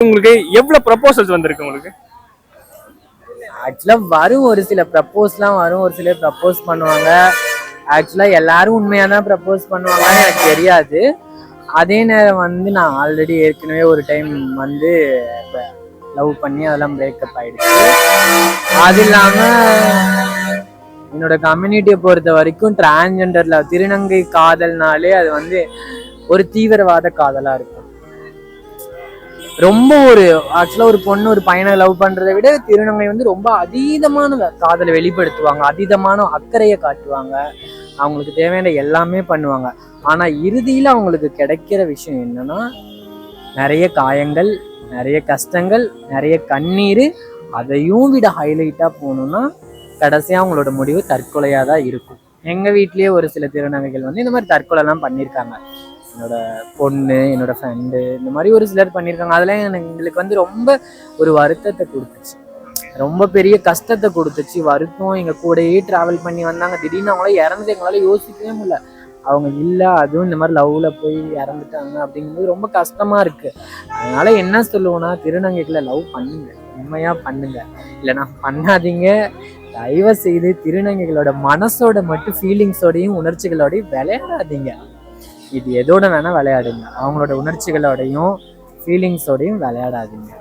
உங்களுக்கு எவ்வளவு ப்ரப்போசல்ஸ் வந்திருக்கு உங்களுக்கு? ஆக்சுவலா வரும், ஒரு சில ப்ரப்போஸ்லாம் வரும், ஒரு சிலர் ப்ரப்போஸ் பண்ணுவாங்க. ஆக்சுவலா எல்லாரும் உண்மையா தான் ப்ரப்போஸ் பண்ணுவாங்கன்னு எனக்கு தெரியாது. அதே நேரம் நான் ஆல்ரெடி ஏற்கனவே ஒரு டைம் லவ் பண்ணி அதெல்லாம் பிரேக்கப் ஆயிடுச்சு. அது இல்லாம என்னோட கம்யூனிட்டியை பொறுத்த வரைக்கும் டிரான்ஜெண்டர்ல திருநங்கை காதல்னாலே அது ஒரு தீவிரவாத காதலா இருக்கும். ரொம்ப ஆக்சுவலா ஒரு பொண்ணு ஒரு பையனை லவ் பண்றதை விட திருநங்கை ரொம்ப அதீதமான காதலை வெளிப்படுத்துவாங்க, அதீதமான அக்கறையை காட்டுவாங்க, அவங்களுக்கு தேவையான எல்லாமே பண்ணுவாங்க. ஆனா இறுதியில அவங்களுக்கு கிடைக்கிற விஷயம் என்னன்னா, நிறைய காயங்கள், நிறைய கஷ்டங்கள், நிறைய கண்ணீர். அதையும் விட ஹைலைட்டா போகணும்னா கடைசியா அவங்களோட முடிவு தற்கொலையா தான் இருக்கும். எங்க வீட்லயே ஒரு சில திருநங்கைகள் இந்த மாதிரி தற்கொலை எல்லாம் பண்ணியிருக்காங்க. என்னோட பொண்ணு, என்னோட ஃப்ரெண்டு, இந்த மாதிரி ஒரு சிலர் பண்ணியிருக்காங்க. அதெல்லாம் எங்களுக்கு ரொம்ப ஒரு வருத்தத்தை கொடுத்துச்சு, ரொம்ப பெரிய கஷ்டத்தை கொடுத்துச்சு, வருத்தம். எங்க கூடயே டிராவல் பண்ணி வந்தாங்க, திடீர்னு அவங்கள இறந்து எங்களால யோசிக்கவே முடியல. அவங்க இல்லை, அதுவும் இந்த மாதிரி லவ்ல போய் இறந்துட்டாங்க அப்படிங்கும்போது ரொம்ப கஷ்டமா இருக்கு. அதனால என்ன சொல்லுவோம்னா, திருநங்கைகளை லவ் பண்ணுங்க, உண்மையா பண்ணுங்க, இல்லைன்னா பண்ணாதீங்க. தயவு செய்து திருநங்கைகளோட மனசோட மட்டும் ஃபீலிங்ஸோடையும் உணர்ச்சிகளோடையும் விளையாடாதீங்க. இது எதோட வேணா விளையாடுங்க, அவங்களோட உணர்ச்சிகளோடையும் ஃபீலிங்ஸோடையும் விளையாடாதீங்க.